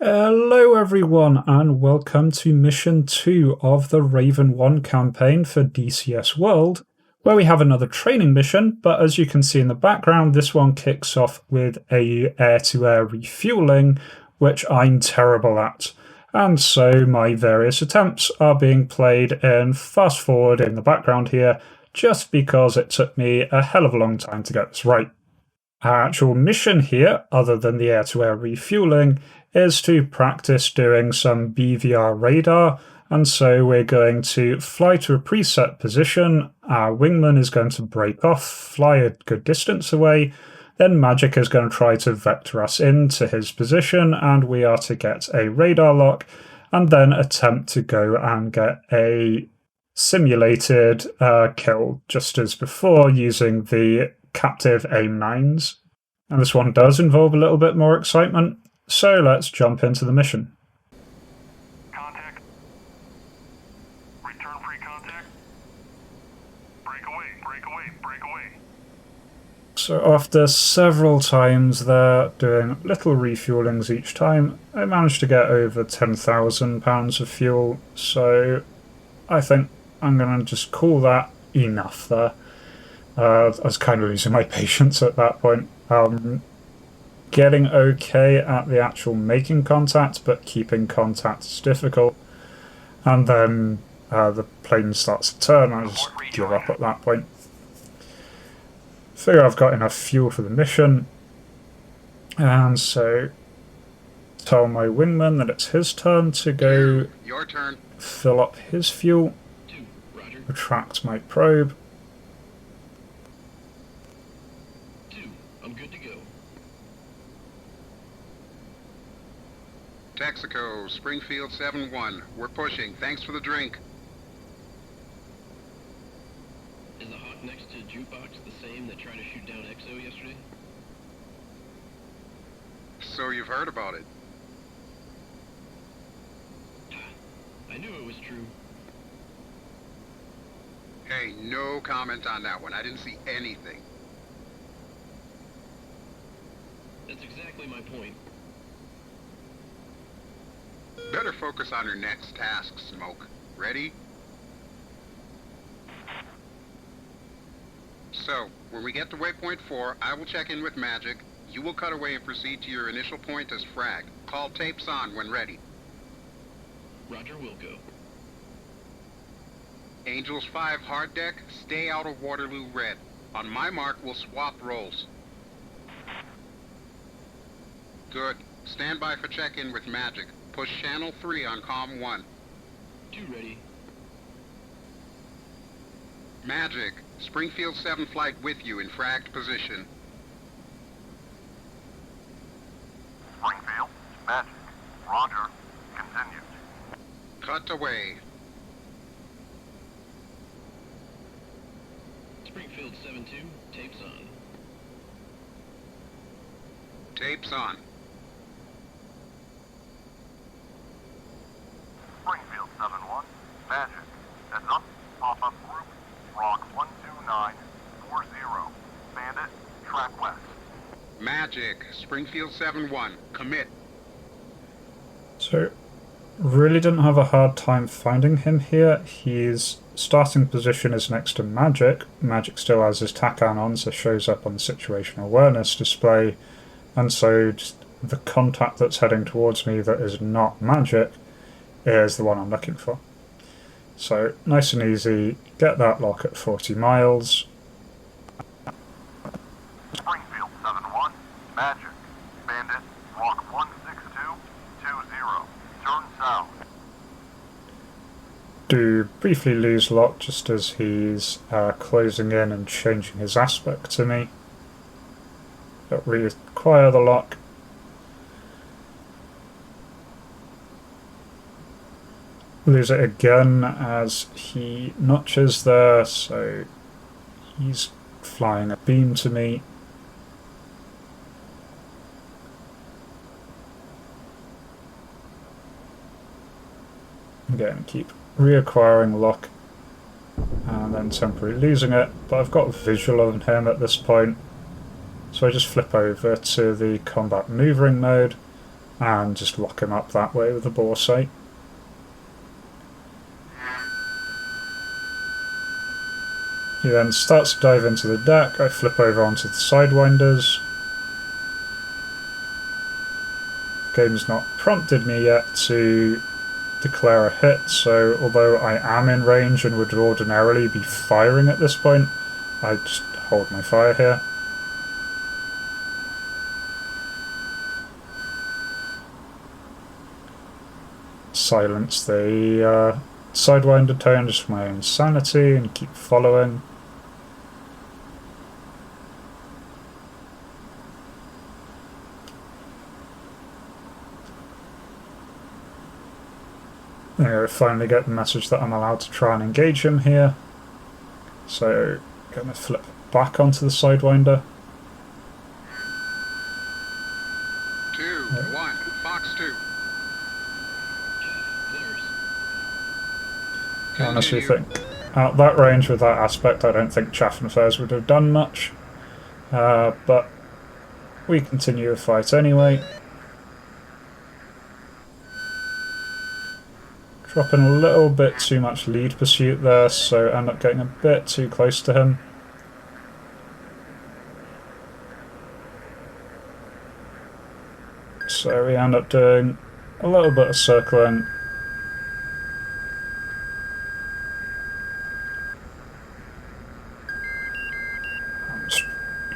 Hello everyone and welcome to Mission 2 of the Raven One Campaign for DCS World, where we have another training mission, but as you can see in the background, this one kicks off with a air-to-air refueling, which I'm terrible at. And so my various attempts are being played in fast forward in the background here, just because it took me a hell of a long time to get this right. Our actual mission here, other than the air-to-air refueling, is to practice doing some BVR radar, and so we're going to fly to a preset position, our wingman is going to break off, fly a good distance away, then Magic is going to try to vector us into his position, and we are to get a radar lock, and then attempt to go and get a simulated kill, just as before, using the captive AIM-9s. And this one does involve a little bit more excitement, so let's jump into the mission. Contact. Return free contact. Break away, break away, break away. So after several times there, doing little refuelings each time, I managed to get over £10,000 of fuel, so I think I'm going to just call that enough there. I was kind of losing my patience at that point. Getting okay at the actual making contact, but keeping contact is difficult. And then the plane starts to turn, and I just give up at that point. Figure I've got enough fuel for the mission, and so tell my wingman that it's his turn to go. Your turn. Fill up his fuel, retract my probe. I'm good to go. Texaco, Springfield 7-1. We're pushing. Thanks for the drink. Is the hawk next to Jukebox the same that tried to shoot down XO yesterday? So you've heard about it. I knew it was true. Hey, no comment on that one. I didn't see anything. That's exactly my point. Better focus on your next task, Smoke. Ready? So, when we get to waypoint 4, I will check in with Magic. You will cut away and proceed to your initial point as frag. Call tapes on when ready. Roger, will go. Angels 5 hard deck, stay out of Waterloo Red. On my mark, we'll swap roles. Good. Stand by for check-in with Magic. Push channel 3 on comm 1. 2 ready. Magic, Springfield 7 flight with you in fragged position. Springfield, Magic, Roger, continued. Cut away. Springfield 7-2, tapes on. Tapes on. Springfield 7-1, Magic, heads up, pop-up group, Rock 12940, Bandit, track west. Magic, Springfield 7-1, commit. So, really didn't have a hard time finding him here. His starting position is next to Magic. Magic still has his TACAN on, so shows up on the situational awareness display. And so just the contact that's heading towards me that is not Magic is the one I'm looking for. So nice and easy, get that lock at 40 miles. Springfield 7-1, Magic, Bandit, Rock 16220, turn south. Do briefly lose lock just as he's closing in and changing his aspect to me. But reacquire the lock. Lose it again as he notches there, so he's flying a beam to me. Again, keep reacquiring lock and then temporarily losing it, but I've got visual on him at this point, so I just flip over to the combat maneuvering mode and just lock him up that way with the bore sight. He then starts to dive into the deck. I flip over onto the sidewinders. The game's not prompted me yet to declare a hit, so although I am in range and would ordinarily be firing at this point, I just hold my fire here. Silence the sidewinder tone just for my own sanity and keep following. I finally get the message that I'm allowed to try and engage him here. So I'm going to flip back onto the sidewinder. 2-1, Fox 2. I honestly think at that range with that aspect, I don't think Chaff and Fairs would have done much. But we continue the fight anyway. Dropping a little bit too much lead pursuit there, so end up getting a bit too close to him. So we end up doing a little bit of circling.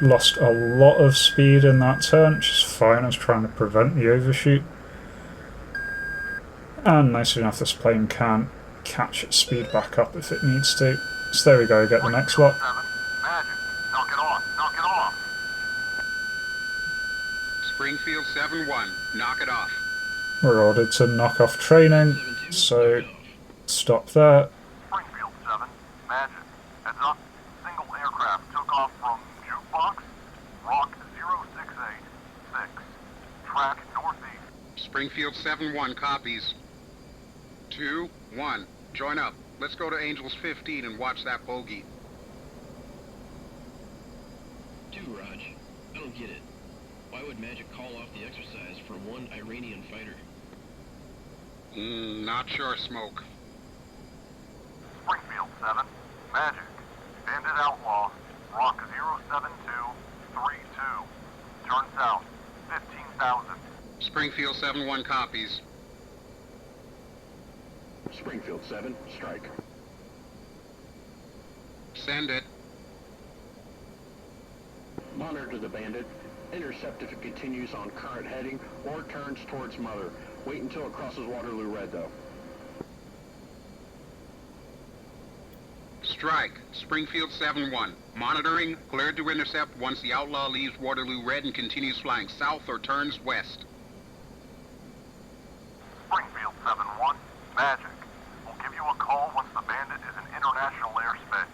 Lost a lot of speed in that turn, which is fine. I was trying to prevent the overshoot. And nice enough, this plane can catch its speed back up if it needs to. So there we go, get the next lot. Magic. Knock it off. Knock it off. Springfield 7-1, knock it off. We're ordered to knock off training, so stop there. Springfield 7. Magic. Heads up. Single aircraft took off from Jukebox. Rock 0686. Track northeast. Springfield 7-1 copies. 2-1, join up. Let's go to Angels 15 and watch that bogey. 2, Raj. I don't get it. Why would Magic call off the exercise for one Iranian fighter? Not sure, Smoke. Springfield 7. Magic. Bandit Outlaw. Rock 07232. Turn south. 15,000. Springfield 7-1 copies. Springfield 7, strike. Send it. Monitor the bandit. Intercept if it continues on current heading or turns towards Mother. Wait until it crosses Waterloo Red, though. Strike. Springfield 7-1. Monitoring. Cleared to intercept once the outlaw leaves Waterloo Red and continues flying south or turns west. Springfield 7-1. Magic. We'll give you a call once the bandit is in international airspace.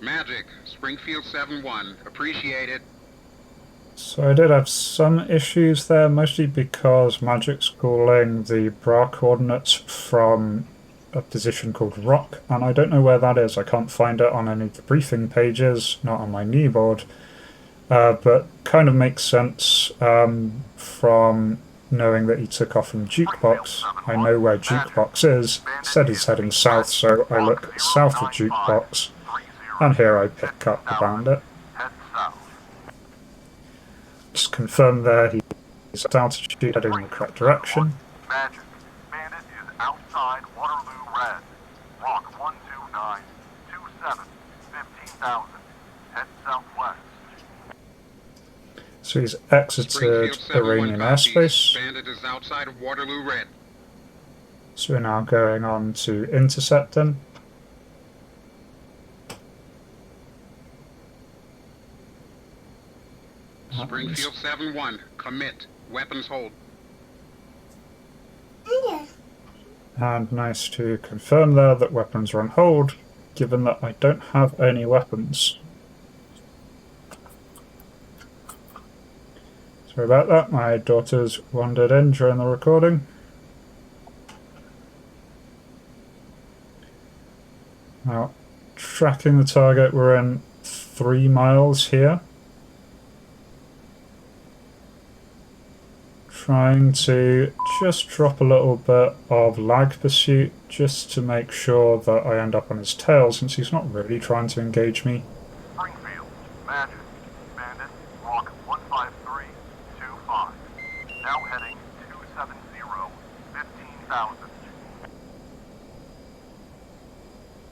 Magic. Springfield 7-1. Appreciate it. So I did have some issues there, mostly because Magic's calling the bra coordinates from a position called Rock, and I don't know where that is. I can't find it on any of the briefing pages, not on my kneeboard, but kind of makes sense from knowing that he took off from Jukebox. I know where Jukebox is. It said he's heading south, so I look south of Jukebox, and here I pick up the bandit. Head south. Just confirm there he's at altitude, heading in the correct direction. Magic. Bandit is outside Waterloo Red. Rock 12927. 15,000. Head southwest. So he's exited Springfield 7-1 Iranian copies. airspace. Bandit is outside of Waterloo Red. So we're now going on to intercept him. Springfield 7-1. Commit. Weapons hold. And nice to confirm there that weapons are on hold, given that I don't have any weapons. Sorry about that, my daughter's wandered in during the recording. Now, tracking the target, we're in 3 miles here. Trying to just drop a little bit of lag pursuit just to make sure that I end up on his tail since he's not really trying to engage me. Springfield, Magic, Bandit, walk 15325. Now heading 270, 15,000.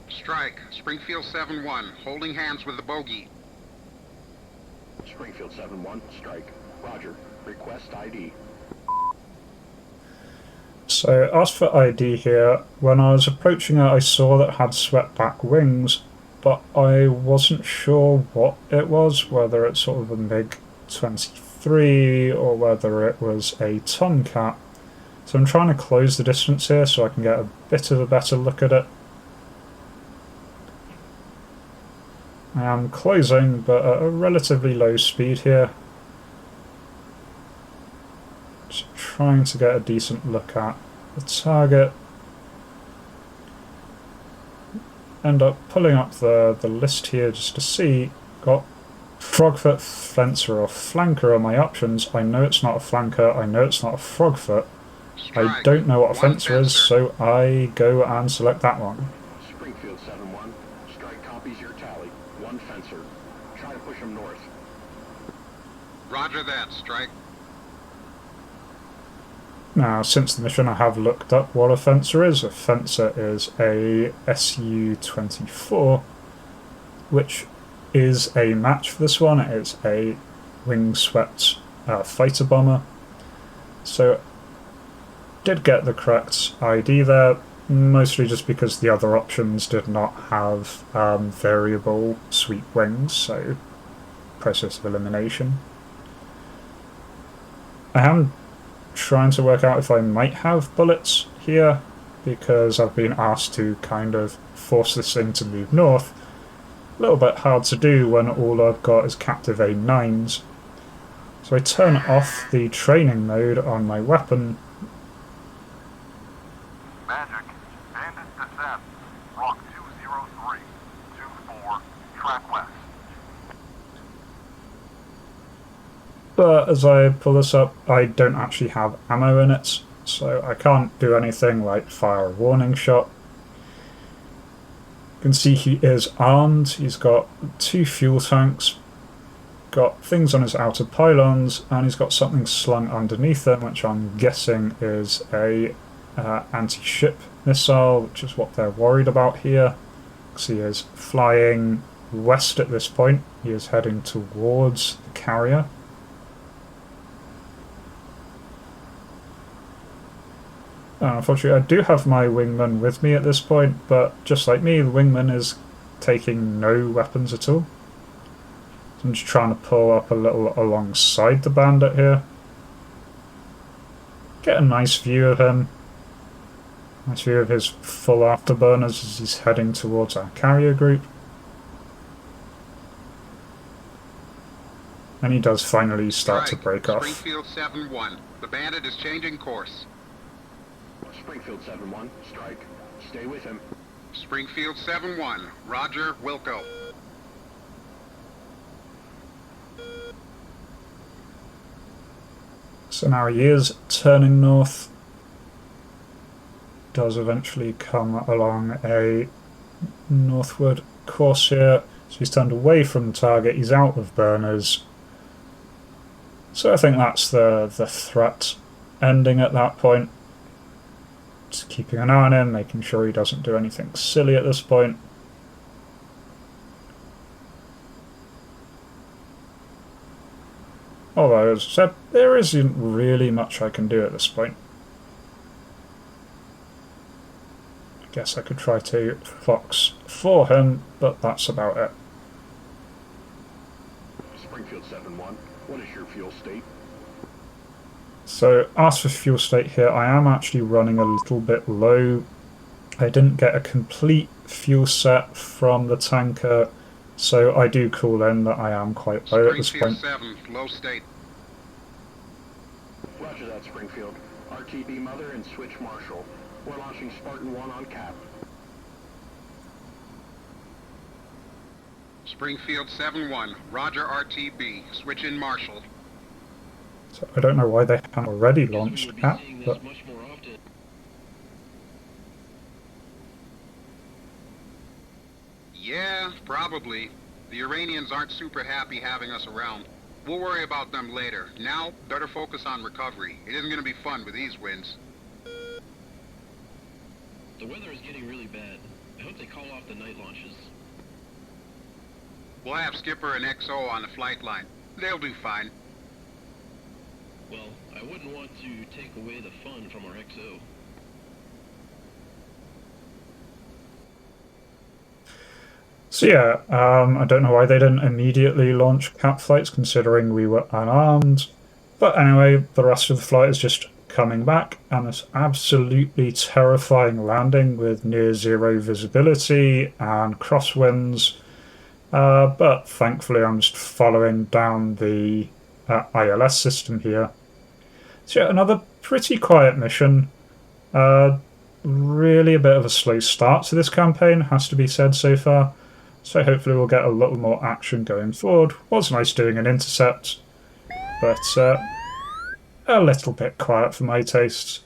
Strike, Springfield 7-1, holding hands with the bogey. Springfield 7-1, strike. Roger. Request ID. So as for ID here, when I was approaching it I saw that it had swept back wings, but I wasn't sure what it was, whether it's sort of a MiG-23 or whether it was a Tomcat. So I'm trying to close the distance here so I can get a bit of a better look at it. I am closing, but at a relatively low speed here. Just trying to get a decent look at the target. End up pulling up the list here just to see. Got Frogfoot, Fencer or Flanker are my options. I know it's not a Flanker, I know it's not a Frogfoot. I don't know what a Fencer is, so I go and select that one. Springfield 7-1, strike copies your tally. One fencer. Try to push him north. Roger that, Strike. Now, since the mission, I have looked up what a Fencer is. A Fencer is a Su-24, which is a match for this one. It's a wing-swept fighter bomber. So, did get the correct ID there, mostly just because the other options did not have variable sweep wings, so process of elimination. I am trying to work out if I might have bullets here, because I've been asked to kind of force this thing to move north. A little bit hard to do when all I've got is captive A9s. So I turn off the training mode on my weapon. Magic, Bandit descent, rock 20324, track west. But as I pull this up, I don't actually have ammo in it, so I can't do anything like fire a warning shot. You can see he is armed, he's got 2 fuel tanks, got things on his outer pylons, and he's got something slung underneath them, which I'm guessing is a anti-ship missile, which is what they're worried about here. Because he is flying west at this point, he is heading towards the carrier. Unfortunately, I do have my wingman with me at this point, but just like me, the wingman is taking no weapons at all. So I'm just trying to pull up a little alongside the bandit here. Get a nice view of him. Nice view of his full afterburners as he's heading towards our carrier group. And he does finally start to break off. Springfield 7-1. The bandit is changing course. Springfield 7-1, strike. Stay with him. Springfield 7-1. Roger, Wilco. So now he is turning north. Does eventually come along a northward course here. So he's turned away from the target, he's out of burners. So I think that's the threat ending at that point. Just keeping an eye on him, making sure he doesn't do anything silly at this point. Although, as I said, there isn't really much I can do at this point. I guess I could try to fox for him, but that's about it. Springfield 7-1, what is your fuel state? So, as for fuel state here, I am actually running a little bit low. I didn't get a complete fuel set from the tanker, so I do call in that I am quite low at this point. Springfield 7, low state. Roger that, Springfield. RTB Mother and switch Marshal. We're launching Spartan 1 on cap. Springfield 7-1. Roger, RTB. Switch in Marshal. So I don't know why they haven't already Guess we launched will be at, seeing this but much more often. Yeah, probably. The Iranians aren't super happy having us around. We'll worry about them later. Now, better focus on recovery. It isn't gonna be fun with these winds. The weather is getting really bad. I hope they call off the night launches. We'll have Skipper and XO on the flight line. They'll do fine. Well, I wouldn't want to take away the fun from our XO. so yeah, I don't know why they didn't immediately launch cap flights considering we were unarmed. But anyway, the rest of the flight is just coming back, and this absolutely terrifying landing with near zero visibility and crosswinds. But thankfully I'm just following down the ILS system here. So yeah, another pretty quiet mission. Really a bit of a slow start to this campaign, has to be said so far. So hopefully we'll get a little more action going forward. Was nice doing an intercept, but a little bit quiet for my tastes.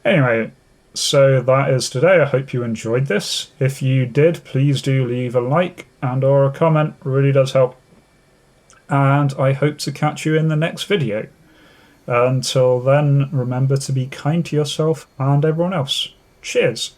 Anyway, so that is today. I hope you enjoyed this. If you did, please do leave a like and or a comment. It really does help. And I hope to catch you in the next video. Until then, remember to be kind to yourself and everyone else. Cheers!